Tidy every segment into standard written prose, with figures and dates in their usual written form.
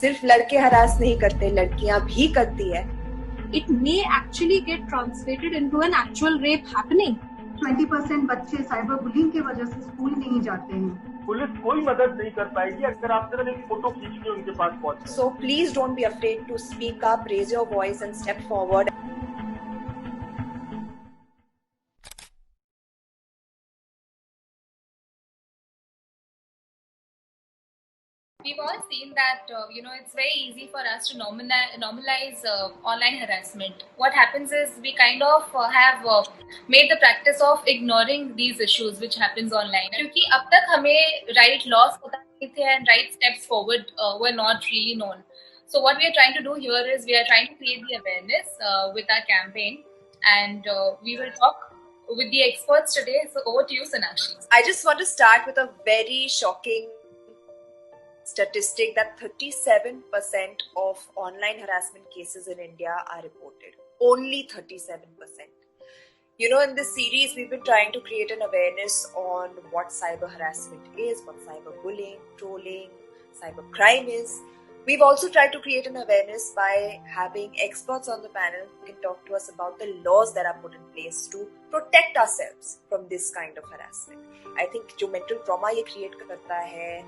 सिर्फ लड़के हरास नहीं करते, लड़कियां भी करती है. It may actually get translated into an actual rape happening. 20% बच्चे साइबर बुलिंग की वजह से स्कूल नहीं जाते हैं. पुलिस कोई मदद नहीं कर पाएगी अगर आप सिर्फ एक फोटो खींच के उनके पास पहुंचे. So please don't be afraid to speak up, raise your voice and step forward. We've all seen that, it's very easy for us to normalize online harassment. What happens is we kind of have made the practice of ignoring these issues which happens online. क्योंकि अब तक हमें right laws पता नहीं थे and right steps forward were not really known. So what we are trying to do here is we are trying to create the awareness with our campaign, and we will talk with the experts today. So over to you, Sonakshi. I just want to start with a very shocking statistic that 37% of online harassment cases in India are reported. Only 37%. In this series, we've been trying to create an awareness on what cyber harassment is, what cyberbullying, trolling, cybercrime is. We've also tried to create an awareness by having experts on the panel who can talk to us about the laws that are put in place to protect ourselves from this kind of harassment. I think जो mental trauma ये create करता है,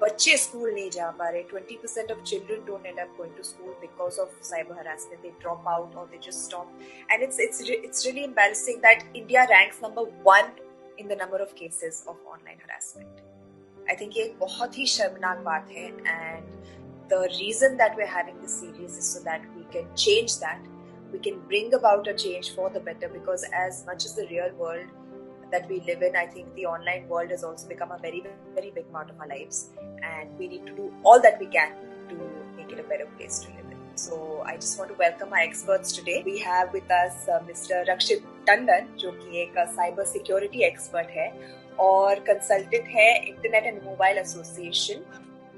बच्चे school नहीं जा पा रहे, 20% of children don't end up going to school because of cyber harassment. They drop out or they just stop, and it's really embarrassing that India ranks number 1 in the number of cases of online harassment. I think ये एक बहुत ही शर्मनाक बात है, and the reason that we're having this series is so that we can change that. We can bring about a change for the better, because as much as the real world that we live in, I think the online world has also become a very, very big part of our lives, and we need to do all that we can to make it a better place to live in. So I just want to welcome our experts today. We have with us Mr. Rakshit Tandon, जो कि एक cyber security expert है और consultant है Internet and Mobile Association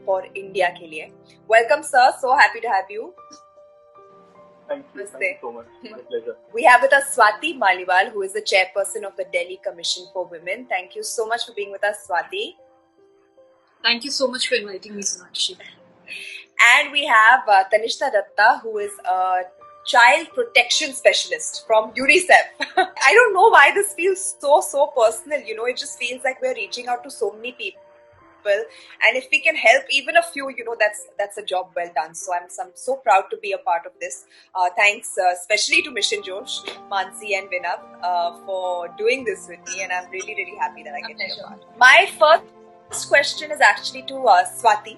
for India के लिए. Welcome, sir. So happy to have you. Thank you so much. My pleasure. We have with us Swati Maliwal, who is the chairperson of the Delhi Commission for Women. Thank you so much for being with us, Swati. Thank you so much for inviting me, Sonakshi. And we have Tanishta Datta, who is a child protection specialist from UNICEF. I don't know why this feels so personal. It just feels like we're reaching out to so many people. And if we can help even a few, that's a job well done. So I'm so proud to be a part of this. Thanks especially to Mission Josh, Mansi and Vinav for doing this with me, and I'm really, really happy that I get to be a part. My first question is actually to Swati.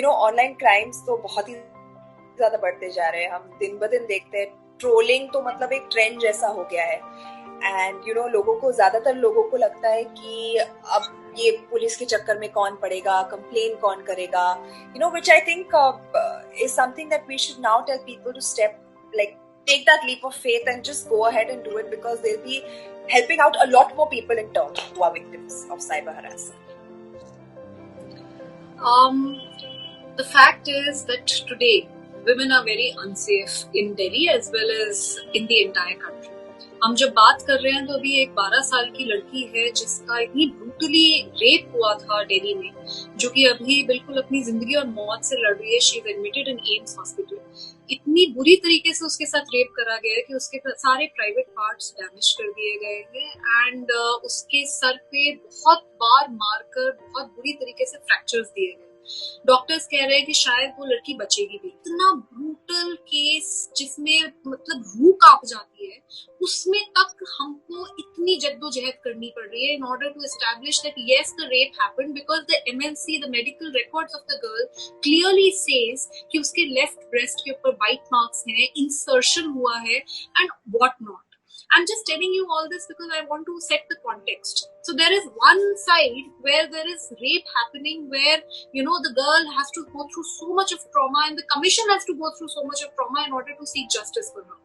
Online crimes तो बहुत ही ज़्यादा बढ़ते जा रहे हैं. हम दिन ब दिन देखते हैं. ट्रोलिंग तो मतलब एक ट्रेंड जैसा हो गया है. And ज़्यादातर लोगों को लगता है कि अब ये पुलिस के चक्कर में कौन पड़ेगा, कंप्लेन कौन करेगा, which I think is something that we should now tell people to take that leap of faith and just go ahead and do it, because they'll be helping out a lot more people in turn who are victims of cyber harassment. The fact is that today women are very unsafe in Delhi as well as in the entire country. हम जब बात कर रहे हैं तो अभी एक 12 साल की लड़की है जिसका इतनी ब्रूटली रेप हुआ था दिल्ली में, जो कि अभी बिल्कुल अपनी जिंदगी और मौत से लड़ रही है. She is admitted in AIIMS hospital. इतनी बुरी तरीके से उसके साथ रेप करा गया है कि उसके सारे प्राइवेट पार्ट्स डैमेज कर दिए गए हैं, एंड उसके सर पे बहुत बार मारकर बहुत बुरी तरीके से फ्रैक्चर्स दिए गए. डॉक्टर्स कह रहे हैं कि शायद वो लड़की बचेगी भी. इतना ब्रूटल केस जिसमें मतलब रूह कांप जाती है, उसमें तक हमको इतनी जद्दोजहद करनी पड़ रही है in order to establish that yes, the rape happened, because the MLC, the medical records of the girl clearly says कि उसके left breast के ऊपर bite marks हैं, insertion हुआ है and what not. I'm just telling you all this because I want to set the context. So there is one side where there is rape happening, where the girl has to go through so much of trauma, and the commission has to go through so much of trauma in order to seek justice for her.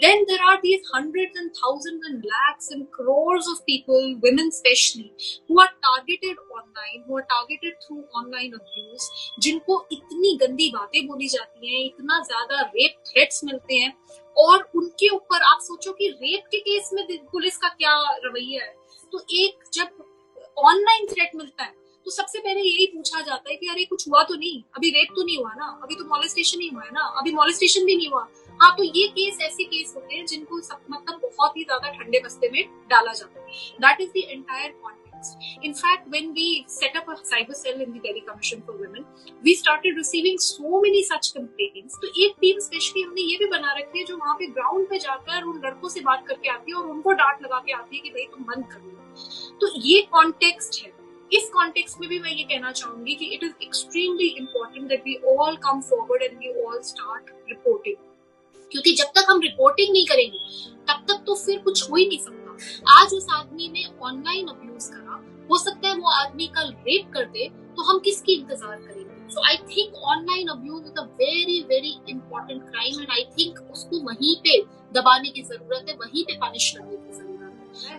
Then there are these hundreds and thousands and lakhs and crores of people, women especially, who are targeted online, who are targeted through online abuse, जिनको इतनी गंदी बातें बोली जाती हैं, इतना ज्यादा rape threats मिलते हैं, और उनके ऊपर आप सोचो कि रेप के केस में पुलिस का क्या रवैया है. तो एक जब ऑनलाइन थ्रेट मिलता है तो सबसे पहले यही पूछा जाता है कि अरे कुछ हुआ तो नहीं, अभी रेप तो नहीं हुआ ना, अभी तो मॉलेस्टेशन नहीं हुआ है ना, अभी मॉलेस्टेशन भी नहीं हुआ। हाँ, तो ये केस ऐसे केस होते हैं जिनको मतलब बहुत ही ज्यादा ठंडे बस्ते में डाला जाता है। That is the entire context. In fact, when we set up a cyber cell in the Delhi Commission for Women, we started receiving so many such complaints. तो एक टीम स्पेशली हमने ये भी बना रखी है जो वहाँ पे ग्राउंड पे जाकर उन लड़कों से बात करके आती है और उनको डांट लगा के आती है कि भाई तुम बंद करो। तो ये कॉन्टेक्स्ट है। इस कॉन्टेक्स्ट में भी मैं ये कहना चाहूंगी कि it is extremely important that we all come forward and we all start reporting, क्योंकि जब तक हम रिपोर्टिंग नहीं करेंगे तब तक तो फिर कुछ हो ही नहीं सकता। आज उस आदमी ने ऑनलाइन अब्यूज करा, हो सकता है वो आदमी कल रेप कर दे, तो हम किसकी इंतजार करेंगे? So I think online abuse is a very very important crime and I think उसको वहीं पे दबाने की जरूरत है, वहीं पे पनिश करने की जरूरत है।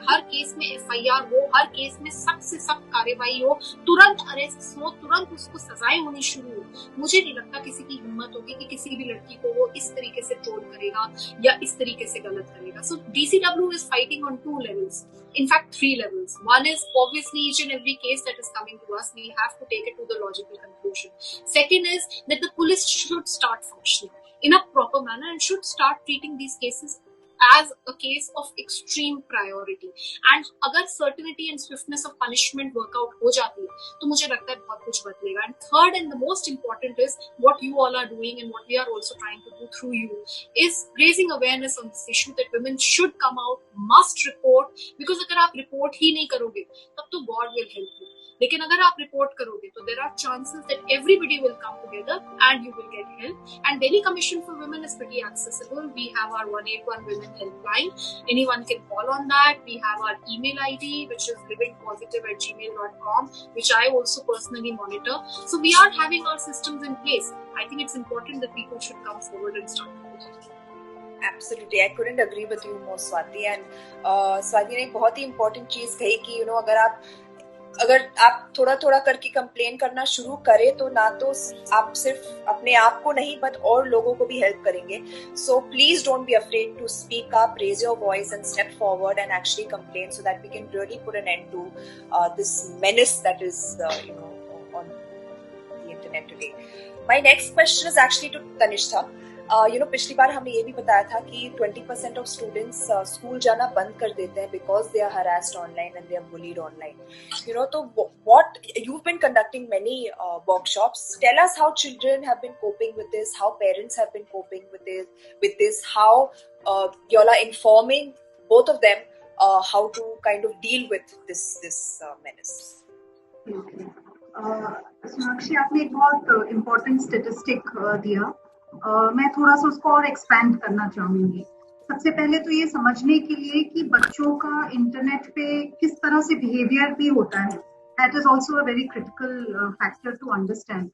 हर केस में एफआईआर हो, हर केस में सख्त से सख्त कार्रवाई हो, तुरंत अरेस्ट हो, तुरंत उसको सजाएं होनी शुरू हो। मुझे नहीं लगता किसी की हिम्मत होगी कि किसी भी लड़की को वो इस तरीके से ट्रोल करेगा या इस तरीके से गलत करेगा। सो DCW is fighting on 2 levels. In fact, 3 levels. One is obviously each and every case that is coming to us, we have to take it to the logical conclusion. Second is that the police should start functioning in a proper manner and should start treating these cases as a case of extreme priority. And अगर certainty and swiftness of punishment work out हो जाती है तो मुझे लगता है बहुत कुछ बदलेगा. And third and the most important is what you all are doing and what we are also trying to do through you is raising awareness on this issue that women should come out, must report, because अगर आप report ही नहीं करोगे तब तो God will help you. लेकिन अगर आप report करोगे तो there are chances that everybody will come together and you will get help. And Delhi Commission for Women is pretty accessible. We have our 181 Women helpline. Anyone can call on that. We have our email ID which is livingpositive@gmail.com, which I also personally monitor. So we are having our systems in place. I think it's important that people should come forward and start reporting. Absolutely, I couldn't agree with you more, Swati. And Swati ने एक बहुत ही important चीज कही कि अगर आप थोड़ा थोड़ा करके कंप्लेन करना शुरू करें तो ना तो आप सिर्फ अपने आप को नहीं बट और लोगों को भी हेल्प करेंगे. So please don't be afraid to speak up, raise your voice and step forward and actually complain so that we can really put an end to this menace that is on the internet today. My next question is actually to Tanishta. पिछली बार हमने ये भी बताया था कि 20% of students school जाना बंद कर देते हैं because they are harassed online and they are bullied online. तो what you've been conducting many workshops. Tell us how children have been coping with this, how parents have been coping with this, how y'all are informing both of them how to kind of deal with this menace. Sonakshi, आपने एक बहुत important statistic दिया. मैं थोड़ा सा उसको और expand करना चाहूंगी. सबसे पहले तो ये समझने के लिए कि बच्चों का इंटरनेट पे किस तरह से बिहेवियर भी होता है, that is also a very critical factor to understand.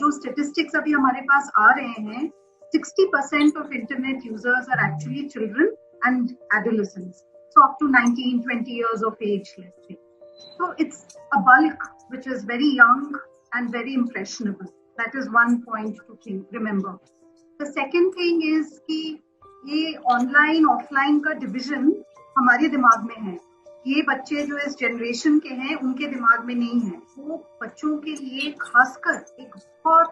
जो स्टेटिस्टिक्स अभी हमारे पास आ रहे हैं, 60% of internet users are actually children and adolescents, so up to 19-20 years of age, let's say. So it's a bulk which is very young and very impressionable. That is one point to remember. The second thing is कि ये online offline का division हमारे दिमाग में है. ये बच्चे जो इस जनरेशन के हैं उनके दिमाग में नहीं है. वो बच्चों के लिए खासकर एक बहुत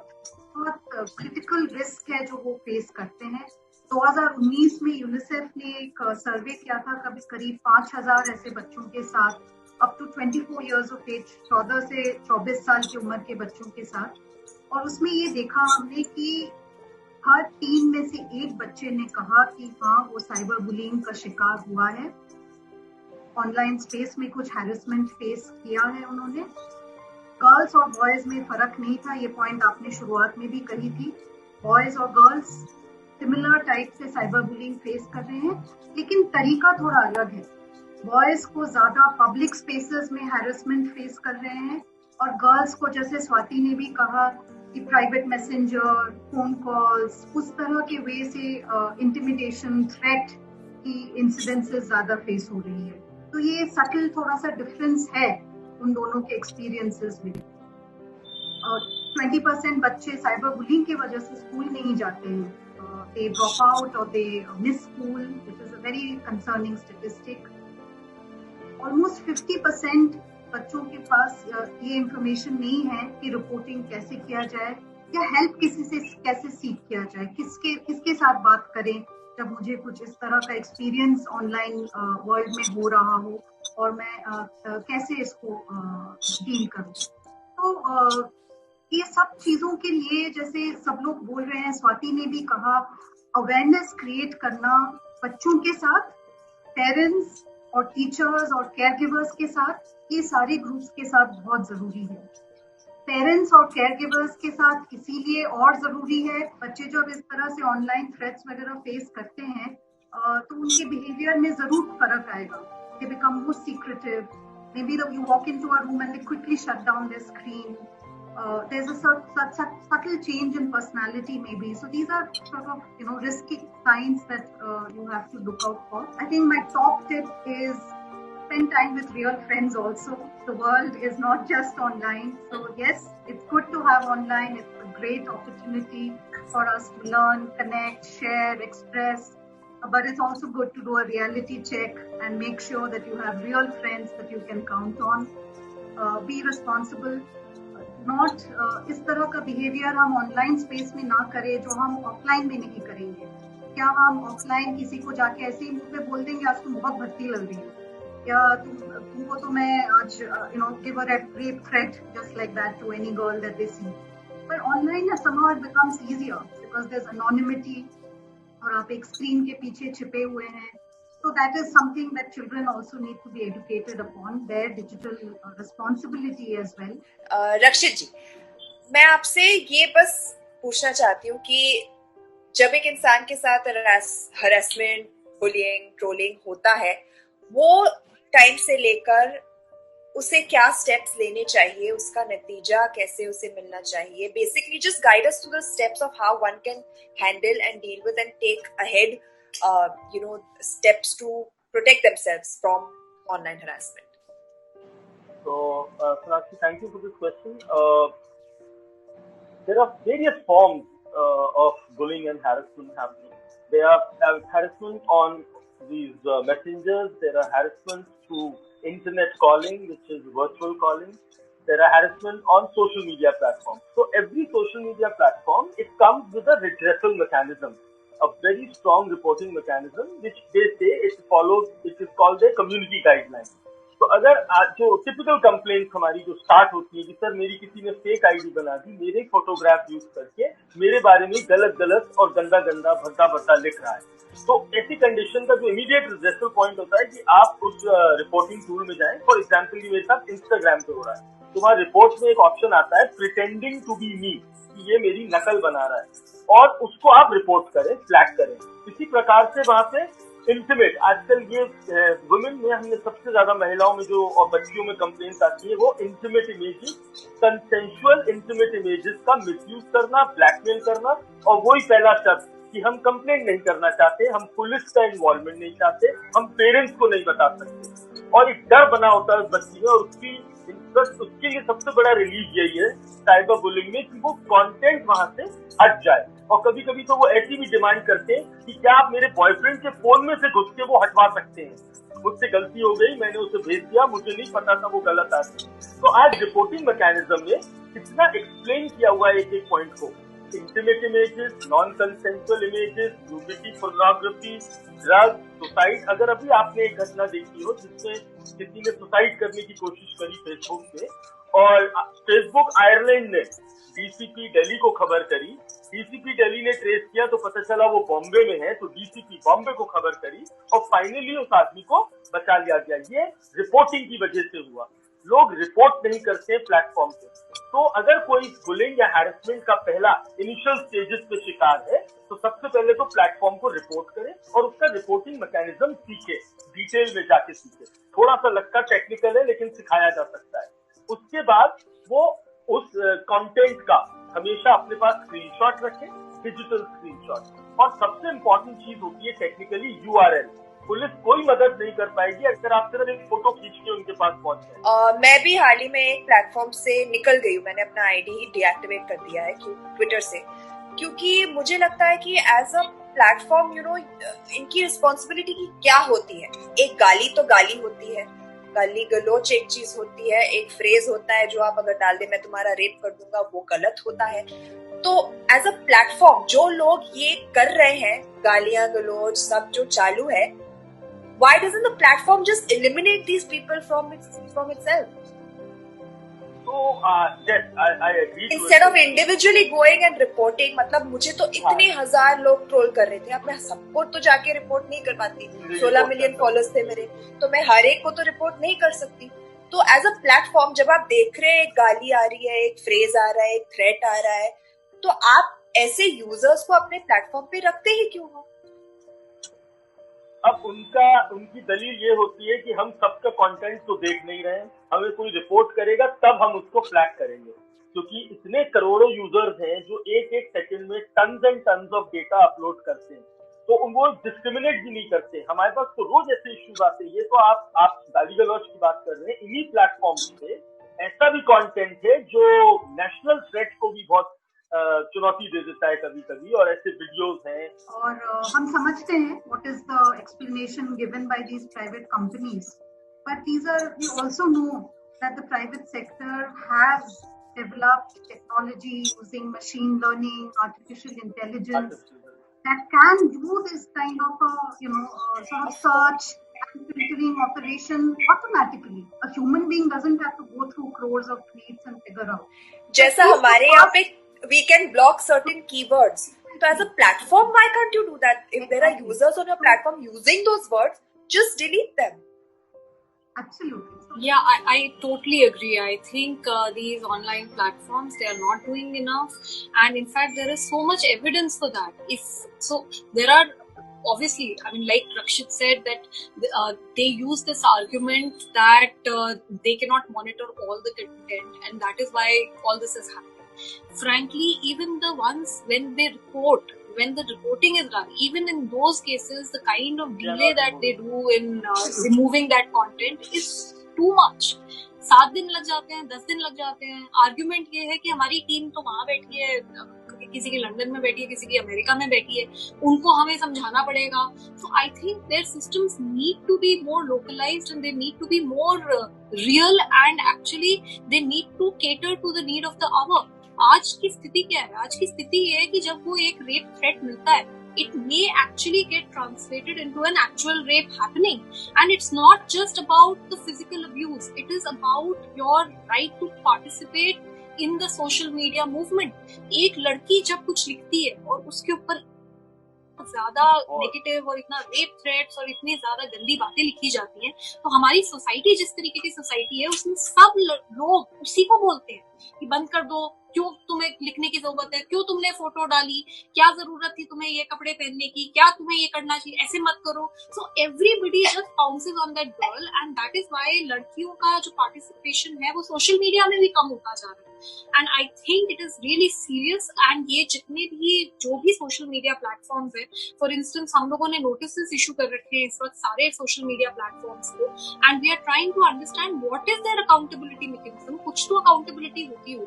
क्रिटिकल रिस्क है जो वो फेस करते हैं. 2019 में यूनिसेफ ने एक सर्वे किया था, करीब 5,000 ऐसे बच्चों के साथ, up to 24 years of age, 14 से 24 साल की उम्र के बच्चों के साथ. और उसमें ये देखा हमने कि हर 3 में से 1 बच्चे ने कहा कि हाँ, वो साइबर बुलिंग का शिकार हुआ है, ऑनलाइन स्पेस में कुछ हैरेसमेंट फेस किया है उन्होंने. गर्ल्स और बॉयज में फर्क नहीं था, ये पॉइंट आपने शुरुआत में भी कही थी. बॉयज और गर्ल्स सिमिलर टाइप से साइबर बुलिंग फेस कर रहे हैं, लेकिन तरीका थोड़ा अलग है. बॉयज को ज्यादा पब्लिक स्पेसेस में हैरेसमेंट फेस कर रहे हैं और गर्ल्स को, जैसे स्वाति ने भी कहा, कि प्राइवेट मैसेंजर, फोन कॉल्स, उस तरह के वे से इंटिमिडेशन, थ्रेट की इंसिडेंसेस ज्यादा फेस हो रही है. तो ये सटल थोड़ा सा डिफरेंस है उन दोनों के एक्सपीरियंसेस में. 20% बच्चे साइबर बुलिंग की वजह से स्कूल नहीं जाते हैं. They drop out or they miss school, which is a very concerning statistic. Almost 50% बच्चों के पास ये इंफॉर्मेशन नहीं है कि रिपोर्टिंग कैसे किया जाए या हेल्प किसी से कैसे सीख किया जाए, किसके साथ बात करें जब मुझे कुछ इस तरह का एक्सपीरियंस ऑनलाइन वर्ल्ड में हो रहा हो और मैं कैसे इसको डील करूं। तो ये सब चीजों के लिए जैसे सब लोग बोल रहे हैं, स्वाति ने भी कहा, अवेयरनेस क्रिएट करना बच्चों के साथ, पेरेंट्स और टीचर्स और केयर गिवर्स के साथ, ये सारे ग्रुप्स के साथ बहुत जरूरी है। पेरेंट्स और केयर गिवर्स के साथ इसीलिए और जरूरी है, बच्चे जब इस तरह से ऑनलाइन थ्रेट्स वगैरह फेस करते हैं तो उनके बिहेवियर में जरूर फर्क आएगा। They become more secretive, maybe you walk into a room and they quickly shut down their screen. There's a subtle change in personality maybe. So these are sort of risky signs that you have to look out for. I think my top tip is spend time with real friends also. The world is not just online. So yes, it's good to have online. It's a great opportunity for us to learn, connect, share, express. But it's also good to do a reality check and make sure that you have real friends that you can count on. Be responsible. Not इस तरह का behavior हम online space में ना करें जो हम offline में नहीं करेंगे। क्या हम offline किसी को जाके ऐसे ही मुंह पे बोल देंगे आज तुम बहुत भद्दी लग रही हो, या तुमको तो मैं आज give her a rape threat just like that to any girl that they see. But online somehow it becomes easier because there's anonymity और आप एक स्क्रीन के पीछे छिपे हुए हैं। So that is something that children also need to be educated upon, their digital responsibility as well. रक्षित जी, मैं आपसे ये बस पूछना चाहती हूँ कि जब एक इंसान के साथ हरासमेंट, बुलिंग, ट्रोलिंग होता है, वो टाइम से लेकर उसे क्या स्टेप्स लेने चाहिए, उसका नतीजा कैसे उसे मिलना चाहिए, basically just guide us to the steps of how one can handle and deal with and take ahead steps to protect themselves from online harassment. So, Sonakshi, thank you for this question. There are various forms of bullying and harassment happening. There are harassment on these messengers. There are harassment through internet calling, which is virtual calling. There are harassment on social media platforms. So every social media platform, it comes with a redressal mechanism, a very strong reporting mechanism, which they say it follows. It is called a community guideline. तो अगर जो typical complaint हमारी जो start होती है कि sir मेरी किसी ने फेक आईडी बना दी, मेरे फोटोग्राफ यूज करके मेरे बारे में गलत और गंदा भद्दा लिख रहा है, तो ऐसी कंडीशन का जो इमीडिएट रिजल्ट पॉइंट होता है कि आप उस रिपोर्टिंग टूल में जाएं। फॉर एग्जाम्पल मेरे साथ इंस्टाग्राम पे हो रहा है, तुम्हारे रिपोर्ट में एक ऑप्शन आता है प्रिटेंडिंग टू बी मी, कि ये मेरी नकल बना रहा है, और उसको आप रिपोर्ट करें, फ्लैग करें। इसी प्रकार से वहां पे इंटीमेट, आजकल ये वुमेन में हमने सबसे ज्यादा महिलाओं में जो और बच्चियों में कंप्लेंट आती है वो intimate images, consensual intimate images का मिसयूज करना, ब्लैकमेल करना, और वही पहला शब्द कि हम कंप्लेंट नहीं करना चाहते, हम पुलिस का इन्वॉल्वमेंट नहीं चाहते, हम पेरेंट्स को नहीं बता सकते, और एक डर बना होता है उस बच्ची में। और उसके लिए सबसे बड़ा रिलीफ यही है साइबर बुलिंग में कि वो कंटेंट वहां से हट जाए। और कभी कभी तो वो ऐसी भी डिमांड करते हैं कि क्या आप मेरे बॉयफ्रेंड के फोन में से घुस के वो हटवा सकते हैं, मुझसे गलती हो गई, मैंने उसे भेज दिया, मुझे नहीं पता था वो गलत आदमी। तो आज रिपोर्टिंग मैकेनिज्म में इतना एक्सप्लेन किया हुआ है एक एक पॉइंट को, intimate images, non consensual images, nudity, pornography, drug, suicide. अगर अभी आपने एक घटना देखी हो जिसमें किसी ने सुसाइड करने की कोशिश करी फेसबुक पे, और फेसबुक आयरलैंड ने डीसीपी दिल्ली को खबर करी, डीसीपी दिल्ली ने ट्रेस किया तो पता चला वो बॉम्बे में है, तो डीसीपी बॉम्बे को खबर करी और फाइनली उस आदमी को बचा लिया गया। ये रिपोर्टिंग की वजह से हुआ। लोग रिपोर्ट नहीं करते प्लेटफॉर्म पे। तो अगर कोई बुलिंग या हैरेसमेंट का पहला इनिशियल स्टेजेस पे शिकार है तो सबसे पहले तो प्लेटफॉर्म को रिपोर्ट करे और उसका रिपोर्टिंग मैकेनिज्म सीखे, डिटेल में जाके सीखे। थोड़ा सा लगता टेक्निकल है लेकिन सिखाया जा सकता है। उसके बाद वो उस कंटेंट का हमेशा अपने पास स्क्रीनशॉट रखें, डिजिटल स्क्रीनशॉट। और सबसे इम्पोर्टेंट चीज होती है टेक्निकली यूआरएल। पुलिस कोई मदद नहीं कर पाएगी अगर आप सिर्फ एक फोटो खींच के उनके पास पहुंच जाए। मैं भी हाल ही में एक प्लेटफॉर्म से निकल गई हूँ, मैंने अपना आईडी डीएक्टिवेट कर दिया है ट्विटर से, क्योंकि मुझे लगता है कि एज अ प्लेटफॉर्म इनकी रिस्पॉन्सिबिलिटी की क्या होती है। एक गाली तो गाली होती है, गाली गलोच एक चीज होती है, एक फ्रेज होता है जो आप अगर डाल दे मैं तुम्हारा रेप कर दूंगा, वो गलत होता है। तो एज अ प्लेटफॉर्म जो लोग ये कर रहे हैं, गालियां गलोच सब जो चालू है, why doesn't the platform just eliminate these people from itself? So yes, I agree. Instead of individually going and reporting, मतलब मुझे तो इतने हजार लोग ट्रोल कर रहे थे, अब मैं सबको तो जाके रिपोर्ट नहीं कर पाती। 16 मिलियन फॉलोअर्स थे मेरे, तो मैं हर एक को तो रिपोर्ट नहीं कर सकती। तो एज अ प्लेटफॉर्म जब आप देख रहे हैं एक गाली आ रही है, एक फ्रेज आ रहा है, एक थ्रेट आ रहा है, तो आप ऐसे यूजर्स को अपने प्लेटफॉर्म पे रखते ही क्यों हो? अब उनकी दलील ये होती है कि हम सबका कंटेंट तो देख नहीं रहे हैं, हमें कोई रिपोर्ट करेगा तब हम उसको फ्लैग करेंगे, क्योंकि इतने करोड़ों यूजर्स हैं जो एक एक सेकंड में tons and tons of data upload करते हैं, तो वो डिस्क्रिमिनेट भी नहीं करते। हमारे पास तो रोज ऐसे इश्यूज आते हैं। ये तो आप गाली गलौज की बात कर रहे हैं, इन्हीं प्लेटफॉर्म पे ऐसा भी कंटेंट है जो नेशनल थ्रेट को भी बहुत चुनौती दे देता है कभी कभी, और ऐसे वीडियोस हैं। और हम समझते हैं what is the explanation given by these private companies, but we also know that the private sector has developed technology using machine learning, artificial intelligence that can do this kind of sort of search and filtering operation automatically. A human being doesn't have to go through crores of tweets and figure out. जैसा हमारे यहाँ पे we can block certain keywords. So as a platform, why can't you do that? If there are users on your platform using those words, just delete them. Absolutely. Yeah, I totally agree. I think these online platforms, they are not doing enough, and in fact there is so much evidence for that. There are obviously, I mean, like Rakshit said, that they use this argument that they cannot monitor all the content, and that is why all this is happening. Frankly, even the ones when the reporting is done, even in those cases, the kind of delay that they do in removing that content is too much. 7 दिन लग जाते हैं, 10 दिन लग जाते हैं। Argument ये है कि हमारी टीम तो वहां बैठी है, किसी की लंदन में बैठी है, किसी की अमेरिका में बैठी है, उनको हमें समझाना पड़ेगा। So I think their systems need to be more localized and they need to be more real, and actually they need to cater to the need of the hour. आज की स्थिति क्या है? आज की स्थिति ये है कि जब वो एक रेप थ्रेट मिलता है, it may actually get translated into an actual rape happening, and it's not just about the physical abuse, it is about your right to participate in the social media movement. एक लड़की जब कुछ लिखती है और उसके ऊपर ज्यादा नेगेटिव और इतना रेप थ्रेट्स और इतनी ज्यादा गंदी बातें लिखी जाती हैं, तो हमारी सोसाइटी जिस तरीके की सोसाइटी है उसमें सब लोग उसी को बोलते हैं कि बंद कर दो, क्यों तुम्हें लिखने की जरूरत है, क्यों तुमने फोटो डाली, क्या जरूरत थी तुम्हें ये कपड़े पहनने की, क्या तुम्हें ये करना चाहिए, ऐसे मत करो। So everybody just pounces on that girl, and that is why लड़कियों का जो पार्टिसिपेशन है वो सोशल मीडिया में भी कम होता जा रहा है। And I think it is really serious, and ये जितने भी जो भी सोशल मीडिया प्लेटफॉर्म्स है, फॉर इंस्टेंस हम लोगों ने नोटिस इशू कर रखे हैं इस वक्त सारे सोशल मीडिया प्लेटफॉर्म्स को, and we are trying to understand what is their accountability mechanism. कुछ तो अकाउंटेबिलिटी होगी।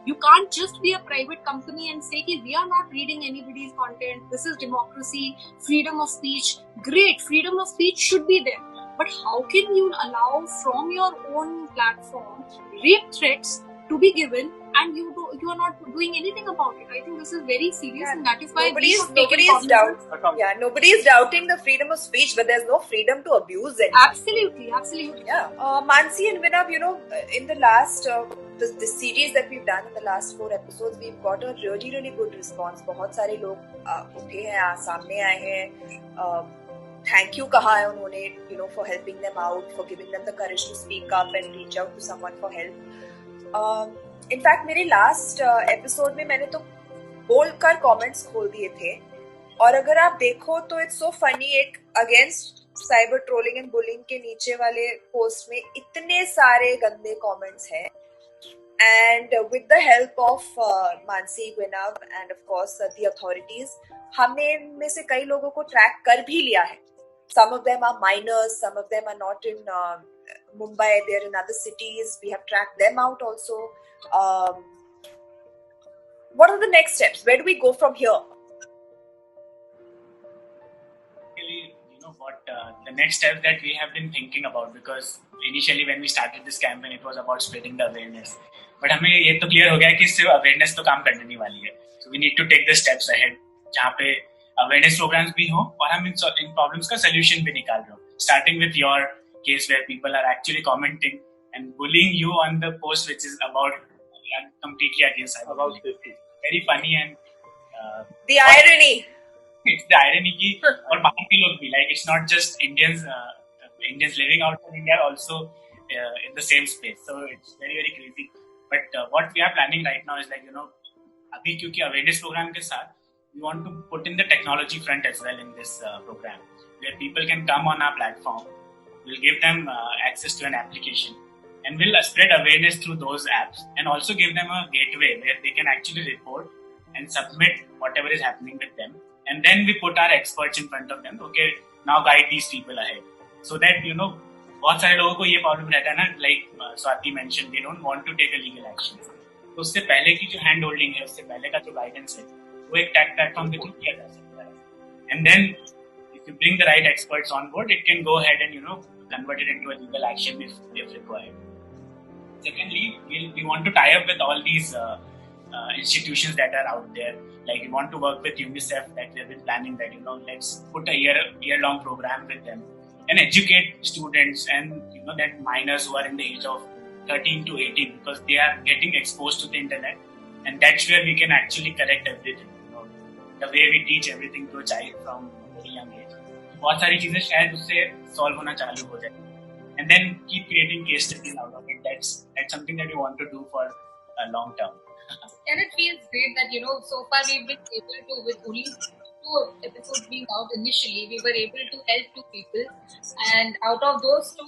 You can't just be a private company and say कि we are not reading anybody's content. This is democracy, freedom of speech. Great, freedom of speech should be there. But how can you allow from your own platform rape threats to be given and you are not doing anything about it? I think this is very serious, and that is why nobody is doubting the freedom of speech, but there's no freedom to abuse it. Absolutely. Yeah. Mansi and Vinab, in the last this series that we've done in the last 4 episodes, we've got a really good response. बहुत सारे लोग उठे हैं, सामने आए हैं, thank you कहा है उन्होंने, for helping them out, for giving them the courage to speak up and reach out to someone for help. In fact मेरे लास्ट एपिसोड में मैंने तो बोलकर कमेंट्स खोल दिए थे, और अगर आप देखो तो इट्स सो फनी, एक against cyber trolling and bullying के नीचे वाले पोस्ट में इतने सारे गंदे कमेंट्स हैं, and with the help of Mansi, Vinav and of course the authorities, हमने इनमें से कई लोगों को ट्रैक कर भी लिया है। Some of them are minors, some of them are not in Mumbai, they're in other cities. We have tracked them out also. What are the next steps? Where do we go from here? Really, what the next step that we have been thinking about, because initially when we started this campaign, it was about spreading the awareness. But हमें ये तो clear हो गया कि सिर्फ awareness तो काम करने नहीं वाली है. So we need to take the steps ahead, जहाँ पे awareness programs भी हो और हम इन problems का solution भी निकाल रहे हो. Starting with your case where people are actually commenting and bullying you on the post which is about completely against about safety. Very funny and the irony. It's the irony ki aur bahar ke log bhi, like it's not just Indians living outside India also in the same space, so it's very very crazy. But what we are planning right now is like abhi kyunki awareness program ke sath we want to put in the technology front as well in this program, where people can come on our platform. We'll give them access to an application and we'll spread awareness through those apps and also give them a gateway where they can actually report and submit whatever is happening with them. And then we put our experts in front of them. Okay, now guide these people ahead. So that, बहुत सारे लोगों को ये problem रहता है ना, like Swati mentioned, they don't want to take a legal action. तो उससे पहले की जो हैंड होल्डिंग है, उससे पहले का जो गाइडेंस है, वो एक टैग प्लेटफॉर्म के थ्रू किया जा सकता है. And then if you bring the right experts on board, it can go ahead and convert it into a legal action if required. Secondly, we want to tie up with all these institutions that are out there. Like we want to work with UNICEF, that we've been planning that, let's put a year-long program with them and educate students and, that minors who are in the age of 13 to 18, because they are getting exposed to the internet, and that's where we can actually correct everything, the way we teach everything to a child from a very young age. बहुत सारी चीजें शायद उससे solve होना चालू हो जाए. And then keep creating case studies out of it. That's something that we want to do for a long term. And it feels great that, so far we've been able to, with only 2 episodes being out initially, we were able to help 2 people. And out of those 2,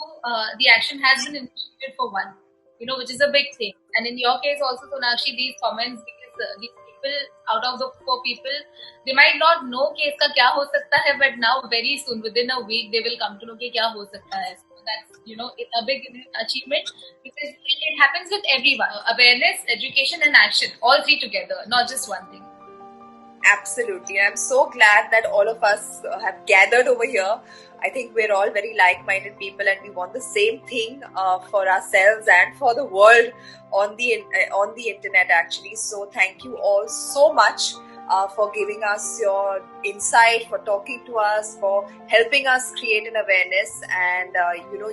the action has been initiated for 1, which is a big thing. And in your case also, Sonakshi, these comments, because these people, out of the 4 people, they might not know case ka kya ho sakta hai, but now very soon, within a week, they will come to know ki kya ho sakta hai. That's, a big achievement, because it happens with everyone. Awareness, education and action, all 3 together, not just one thing. Absolutely. I'm so glad that all of us have gathered over here. I think we're all very like-minded people and we want the same thing for ourselves and for the world on the internet actually. So thank you all so much for giving us your insight, for talking to us, for helping us create an awareness. And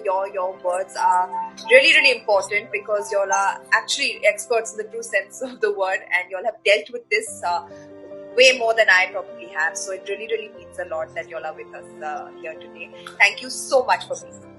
your words are really, really important, because y'all are actually experts in the true sense of the word, and y'all have dealt with this way more than I probably have. So it really, really means a lot that y'all are with us here today. Thank you so much for being here.